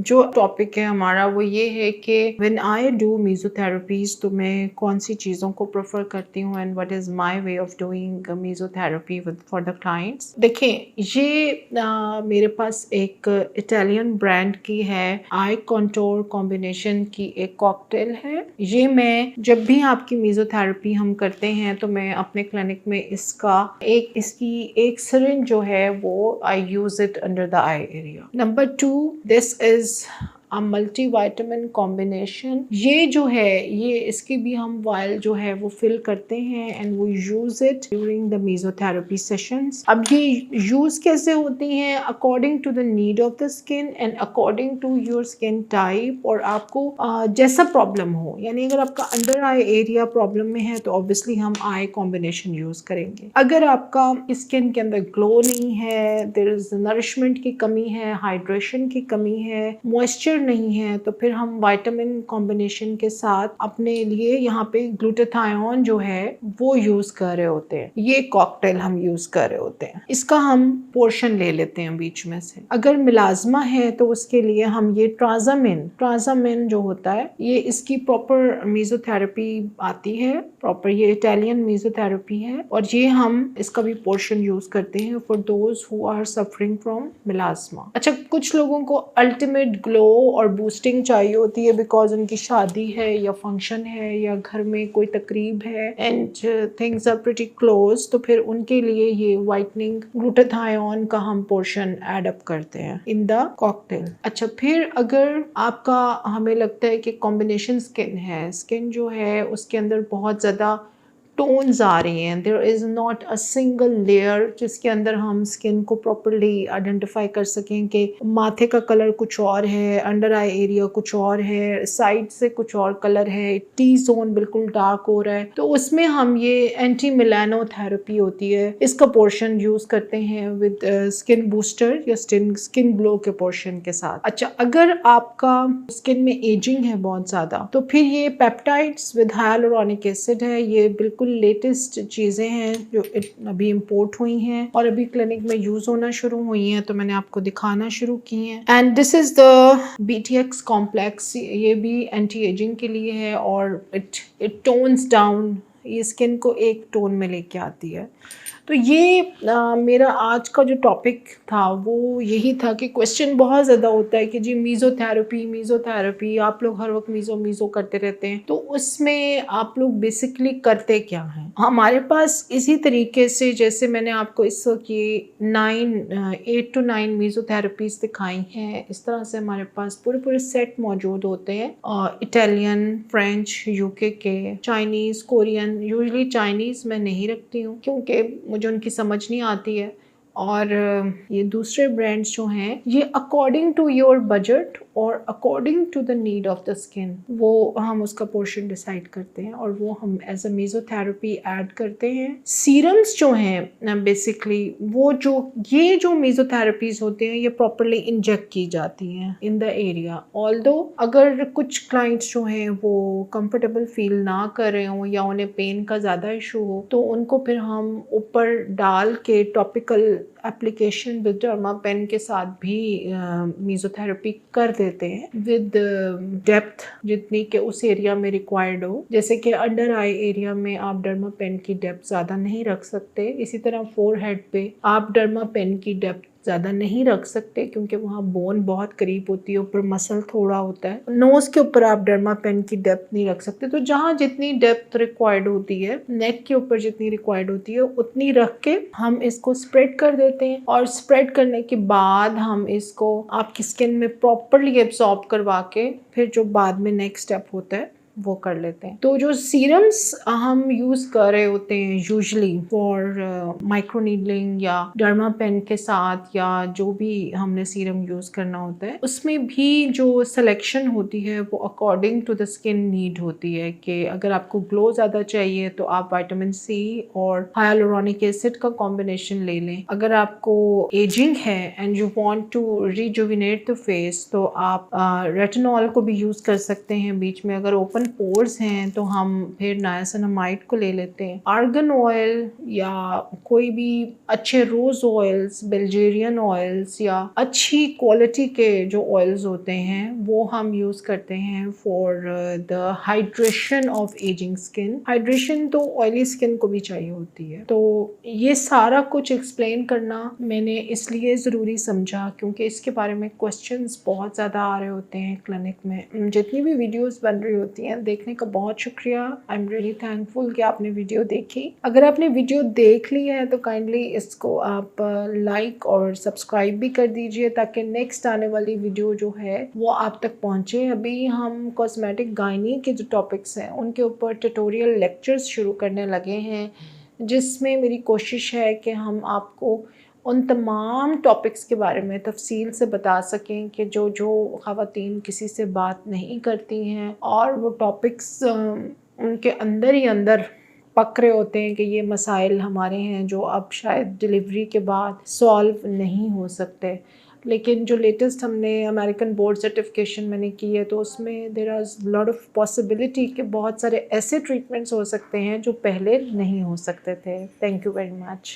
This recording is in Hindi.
जो टॉपिक है हमारा वो ये है कि व्हेन आई डू मेसोथेरेपीज तो मैं कौन सी चीज़ों को प्रेफर करती हूँ and what is my way of doing mesotherapy with for the clients. देखें, ये मेरे पास एक इटालियन ब्रांड की है आई कंटूर कॉम्बिनेशन की एक कॉकटेल है। ये मैं जब भी आपकी मेसोथेरेपी हम करते हैं तो मैं अपने क्लिनिक में इसकी एक सिरिंज जो है वो I use it under the eye area. Number 2, this is a multivitamin combination. ये जो है ये इसकी भी हम वायल जो है वो फिल करते हैं एंड वो use it during the mesotherapy sessions. अब ये यूज कैसे होती हैं? According to the need of the skin and according to your skin type और आपको जैसा प्रॉब्लम हो। यानी अगर आपका अंडर आई एरिया प्रॉब्लम में है तो ऑब्वियसली हम आई कॉम्बिनेशन यूज करेंगे। अगर आपका स्किन के अंदर ग्लो नहीं है, देयर इज नरिशमेंट की कमी है, हाइड्रेशन की कमी है, मॉइस्चर नहीं है, तो फिर हम विटामिन कॉम्बिनेशन के साथ अपने लिए यहाँ पे ग्लूटाथायोन जो है वो यूज कर रहे होते हैं। ये कॉकटेल हम यूज कर रहे होते हैं। इसका हम पोर्शन ले लेते हैं बीच में से। अगर मिलाजमा है तो उसके लिए हम ये ट्राजामिन जो होता है ये इसकी प्रॉपर मेसोथेरेपी आती है, प्रॉपर ये इटालियन मेसोथेरेपी है और ये हम इसका भी पोर्शन यूज करते हैं for those who are suffering from melasma. अच्छा, कुछ लोगों को अल्टीमेट ग्लो और बूस्टिंग चाहिए होती है बिकॉज उनकी शादी है या फंक्शन है या घर में कोई तकरीब है and things are pretty close, तो फिर उनके लिए ये वाइटनिंग ग्लूटाथायोन का हम पोर्शन ऐड अप करते हैं इन द कॉकटेल। अच्छा, फिर अगर आपका हमें लगता है कि कॉम्बिनेशन स्किन है, स्किन जो है उसके अंदर बहुत ज़्यादा टोन्स आ रही हैं, there is not a single layer जिसके अंदर हम स्किन को प्रॉपरली आइडेंटिफाई कर सकें कि माथे का कलर कुछ और है, अंडर आई एरिया कुछ और है, साइड से कुछ और कलर है, टी जोन बिल्कुल डार्क हो रहा है, तो उसमें हम ये एंटी मिलानो थेरेपी होती है इसका पोर्शन यूज करते हैं विद स्किन बूस्टर या स्किन ग्लो के पोर्शन के साथ। अच्छा, अगर आपका स्किन में एजिंग है बहुत ज़्यादा तो फिर ये पेप्टाइड्स विद हाइलुरोनिक एसिड है, ये बिल्कुल लेटेस्ट चीज़ें हैं जो अभी इंपोर्ट हुई हैं और अभी क्लिनिक में यूज़ होना शुरू हुई हैं, तो मैंने आपको दिखाना शुरू की हैं। And this is the BTX complex, ये भी एंटी एजिंग के लिए है और इट टोन्स डाउन, ये स्किन को एक टोन में लेके आती है। तो ये मेरा आज का जो टॉपिक था वो यही था कि क्वेश्चन बहुत ज़्यादा होता है कि जी मीज़ोथेरेपी आप लोग हर वक्त मीज़ो करते रहते हैं, तो उसमें आप लोग बेसिकली करते क्या हैं? हमारे पास इसी तरीके से जैसे मैंने आपको इस वक्त ये 8 to 9 मीज़ोथेरेपीज दिखाई हैं, इस तरह से हमारे पास पूरे सेट मौजूद होते हैं। इटालियन, फ्रेंच, UK के, चाइनीज़, कोरियन। यूजुअली चाइनीज़ मैं नहीं रखती हूँ क्योंकि मुझे उनकी समझ नहीं आती है, और ये दूसरे ब्रांड्स जो हैं ये अकॉर्डिंग टू योर बजट और according to the need of the skin वो हम उसका पोर्शन डिसाइड करते हैं और वो हम एज अ मेसोथेरेपी ऐड करते हैं। सीरम्स जो हैं बेसिकली वो ये जो मेसोथेरेपीज होते हैं ये प्रॉपरली इंजेक्ट की जाती हैं इन द एरिया। ऑल्दो अगर कुछ क्लाइंट्स जो हैं वो कंफर्टेबल फील ना कर रहे हों या उन्हें पेन का ज़्यादा इशू हो तो उनको फिर हम ऊपर डाल के टॉपिकल एप्लीकेशन विद डर्मापेन के साथ भी मेसोथेरेपी कर देते हैं विद डेप्थ जितनी के उस एरिया में रिक्वायर्ड हो। जैसे कि अंडर आई एरिया में आप डर्मापेन की डेप्थ ज़्यादा नहीं रख सकते, इसी तरह फोरहेड पे आप डर्मापेन की डेप्थ ज़्यादा नहीं रख सकते क्योंकि वहाँ बोन बहुत करीब होती है, ऊपर मसल थोड़ा होता है। नोज़ के ऊपर आप डर्मापेन की डेप्थ नहीं रख सकते, तो जहाँ जितनी डेप्थ रिक्वायर्ड होती है, नेक के ऊपर जितनी रिक्वायर्ड होती है उतनी रख के हम इसको स्प्रेड कर देते हैं और स्प्रेड करने के बाद हम इसको आपकी स्किन में प्रॉपरली एब्सॉर्ब करवा के फिर जो बाद में नेक्स्ट स्टेप होता है वो कर लेते हैं। तो जो सीरम्स हम यूज़ कर रहे होते हैं यूजुअली फॉर माइक्रोनीडलिंग या डर्मापेन के साथ या जो भी हमने सीरम यूज़ करना होता है उसमें भी जो सिलेक्शन होती है वो according to the skin need होती है कि अगर आपको ग्लो ज़्यादा चाहिए तो आप विटामिन C और हाइलुरोनिक एसिड का कॉम्बिनेशन ले लें। अगर आपको एजिंग है and you want to rejuvenate the face तो आप रेटिनॉल को भी यूज़ कर सकते हैं बीच में। अगर ओपन पोर्स हैं तो हम फिर नायासिनामाइड को ले लेते हैं। आर्गन ऑयल या कोई भी अच्छे रोज ऑयल्स, बेल्जेरियन ऑयल्स या अच्छी क्वालिटी के जो ऑयल्स होते हैं वो हम यूज़ करते हैं for the hydration of ageing skin. Hydration तो ऑयली स्किन को भी चाहिए होती है। तो ये सारा कुछ एक्सप्लेन करना मैंने इसलिए ज़रूरी समझा क्योंकि इसके बारे में क्वेश्चंस बहुत ज़्यादा आ रहे होते हैं क्लिनिक में। जितनी भी वीडियोस बन रही होती हैं देखने का बहुत शुक्रिया। आई एम रियली थैंकफुल कि आपने वीडियो देखी। अगर आपने वीडियो देख ली है तो काइंडली इसको आप लाइक और सब्सक्राइब भी कर दीजिए ताकि नेक्स्ट आने वाली वीडियो जो है वो आप तक पहुँचे। अभी हम कॉस्मेटिक गायनी के जो टॉपिक्स हैं उनके ऊपर ट्यूटोरियल लेक्चर्स शुरू करने लगे हैं, जिसमें मेरी कोशिश है कि हम आपको उन तमाम टॉपिक्स के बारे में तफसील से बता सकें कि जो ख़वातीन किसी से बात नहीं करती हैं और वो टॉपिक्स उनके अंदर ही अंदर पक रहे होते हैं कि ये मसाइल हमारे हैं जो अब शायद डिलीवरी के बाद सॉल्व नहीं हो सकते। लेकिन जो लेटेस्ट हमने अमेरिकन बोर्ड सर्टिफिकेशन मैंने की है तो उसमें there are lot of possibility कि बहुत सारे ऐसे ट्रीटमेंट्स हो सकते हैं जो पहले नहीं हो सकते थे। Thank you very much.